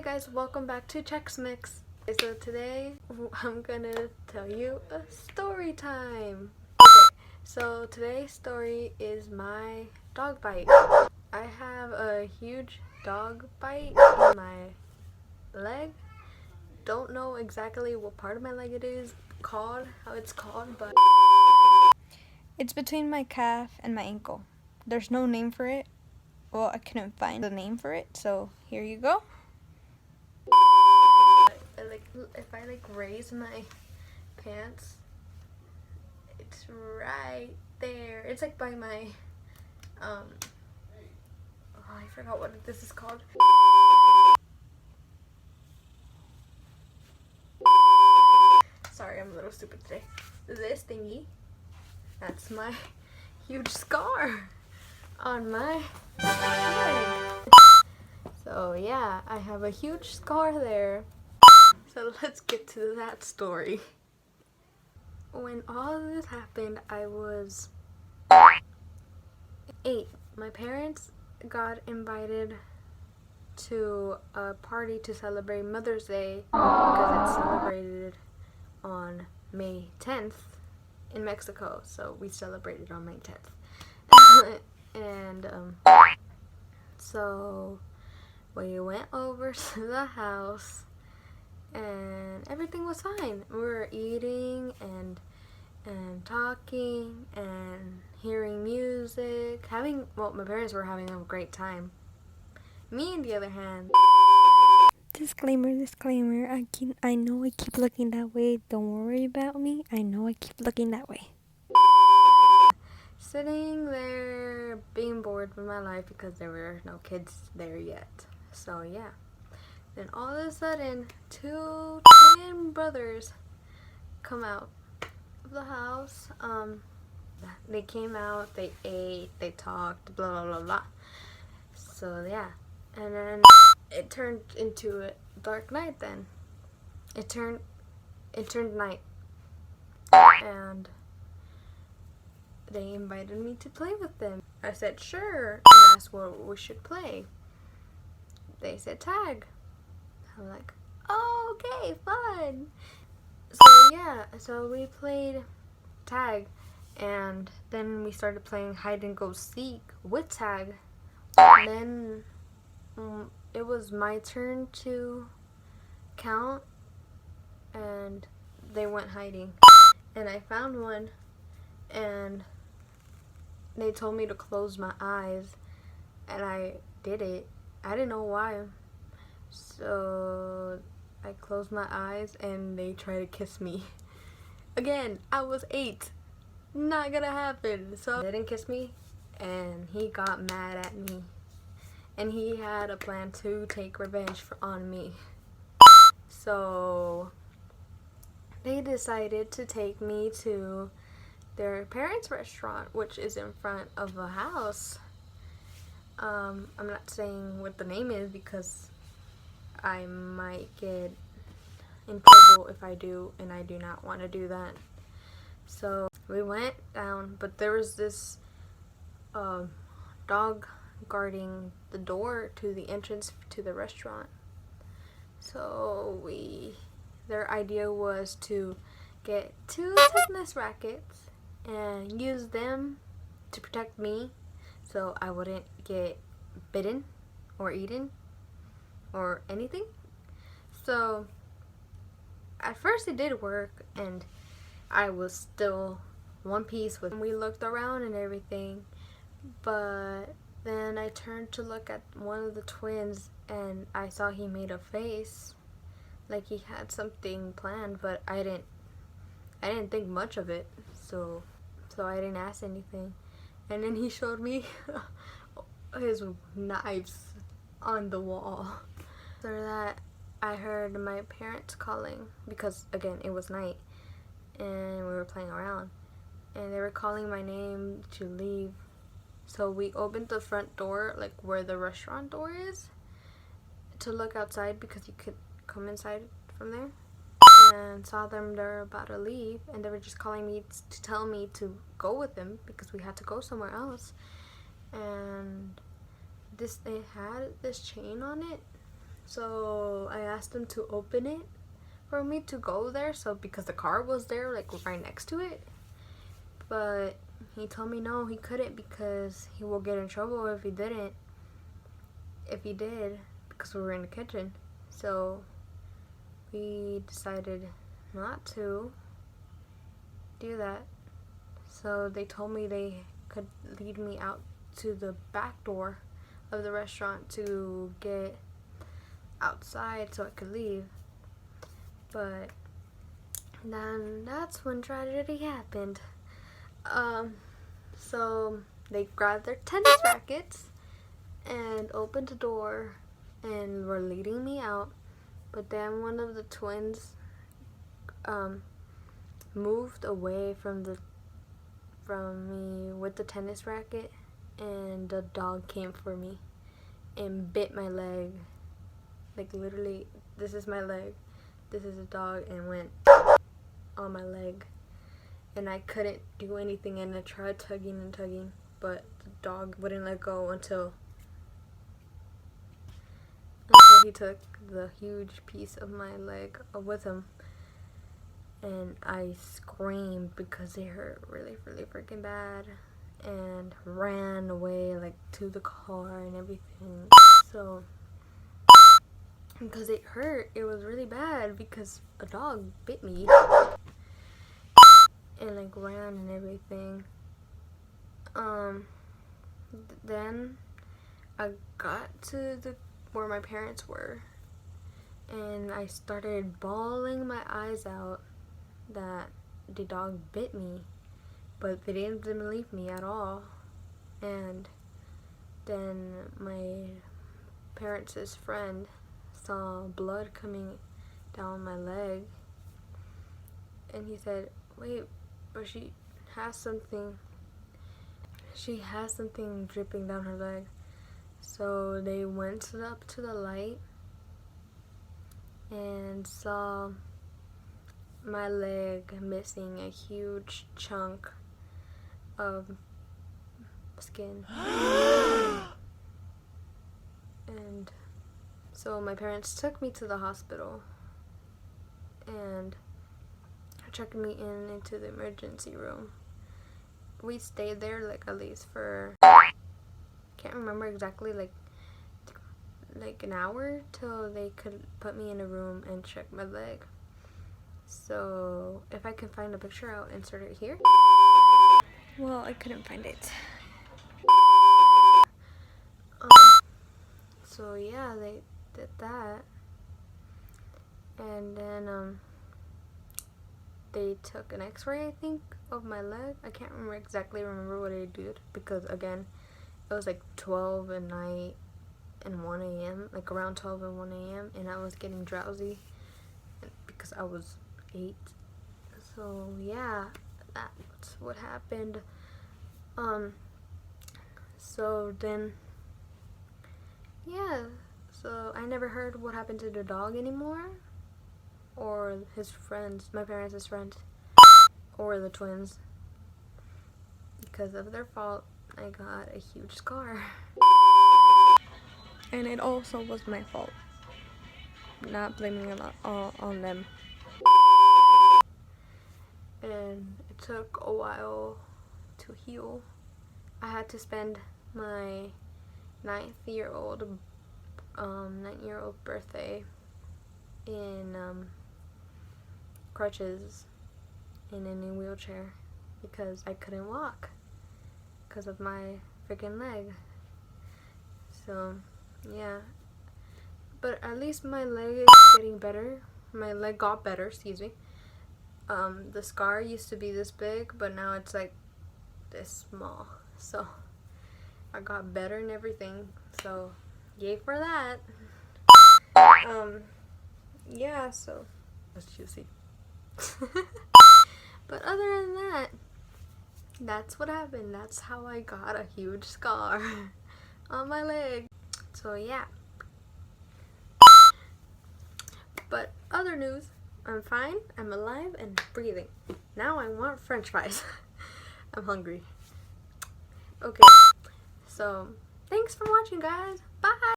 Hey guys, welcome back to Chex Mix. So today I'm gonna tell you a story time. Okay, so today's story is my dog bite. I have a huge dog bite in my leg. Don't know exactly what part of my leg it is called, how it's called, but it's between my calf and my ankle. There's no name for it. Well, I couldn't find the name for it, so here you go. If I raise my pants, it's right there. It's like by my oh, I forgot what this is called. Sorry, I'm a little stupid today. This thingy, that's my huge scar on my leg. So yeah, I have a huge scar there. So let's get to that story. When all of this happened, I was 8. My parents got invited to a party to celebrate Mother's Day because it's celebrated on May 10th in Mexico. So we celebrated on May 10th. And so we went over to the house and everything was fine. We were eating and talking and hearing music, my parents were having a great time. Me, on the other hand, Disclaimer, I know I keep looking that way. Don't worry about me. I know I keep looking that way. sitting there being bored with my life because there were no kids there yet. So yeah. Then all of a sudden, 2 twin brothers come out of the house. They came out, they ate, they talked, blah blah blah blah. So yeah. And then it turned into a dark night then. It turned night. And they invited me to play with them. I said sure and asked what we should play. They said tag. I'm like, oh, okay, fun. So yeah, so we played tag and then we started playing hide and go seek with tag. And then it was my turn to count and they went hiding. And I found one and they told me to close my eyes and I did it. I didn't know why. So I closed my eyes and they tried to kiss me. Again, I was 8. Not gonna happen. So they didn't kiss me and he got mad at me. And he had a plan to take revenge on me. So they decided to take me to their parents' restaurant, which is in front of a house. I'm not saying what the name is because I might get in trouble if I do, and I do not want to do that. So we went down, but there was this dog guarding the door to the entrance to the restaurant. So their idea was to get 2 tennis rackets and use them to protect me so I wouldn't get bitten or eaten or anything. So at first it did work and I was still one piece with. We looked around and everything, but then I turned to look at one of the twins and I saw he made a face like he had something planned, but I didn't think much of it, so I didn't ask anything. And then he showed me his knives on the wall. After that, I heard my parents calling because again it was night and we were playing around and they were calling my name to leave. So we opened the front door, like where the restaurant door is, to look outside because you could come inside from there, and saw them they're about to leave and they were just calling me to tell me to go with them because we had to go somewhere else. And they had this chain on it, So I asked him to open it for me to go there, so because the car was there like right next to it. But he told me no, he couldn't because he will get in trouble if he didn't. If he did, because we were in the kitchen. So we decided not to do that. So they told me they could lead me out to the back door of the restaurant to get outside so I could leave. But then that's when tragedy happened. So they grabbed their tennis rackets and opened the door and were leading me out. But then one of the twins moved away from me with the tennis racket, and the dog came for me and bit my leg. Like literally, this is my leg, this is a dog, and went on my leg. And I couldn't do anything, and I tried tugging and tugging, but the dog wouldn't let go until he took the huge piece of my leg with him. And I screamed because it hurt really, really freaking bad, and ran away like to the car and everything. So because it hurt, it was really bad because a dog bit me and like ran and everything. Then I got to where my parents were, and I started bawling my eyes out that the dog bit me, but they didn't believe me at all. And then my parents' friend saw blood coming down my leg, and he said, wait, but she has something dripping down her leg. So they went up to the light and saw my leg missing a huge chunk of skin. And so my parents took me to the hospital and checked me into the emergency room. We stayed there like at least for, can't remember exactly, like an hour till they could put me in a room and check my leg. So if I can find a picture, I'll insert it here. Well, I couldn't find it. So yeah, they did that, and then they took an x-ray, I think, of my leg. I can't remember what they did, because again, it was like 12 at night and 1 a.m., like around 12 and 1 a.m., and I was getting drowsy because I was 8. So yeah, that's what happened. So then, yeah, so I never heard what happened to the dog anymore, or his friends, my parents' friends, or the twins. Because of their fault, I got a huge scar. And it also was my fault. Not blaming a lot on them. And it took a while to heal. I had to spend my 9-year-old birthday in crutches and in a wheelchair because I couldn't walk because of my freaking leg. So yeah, but at least my leg is getting better. My leg got better, excuse me. The scar used to be this big, but now it's like this small. So I got better and everything. So yay for that. Yeah, so that's juicy. But other than that, that's what happened. That's how I got a huge scar on my leg. So yeah. But other news, I'm fine, I'm alive, and breathing. Now I want french fries. I'm hungry. Okay, so thanks for watching, guys. Bye!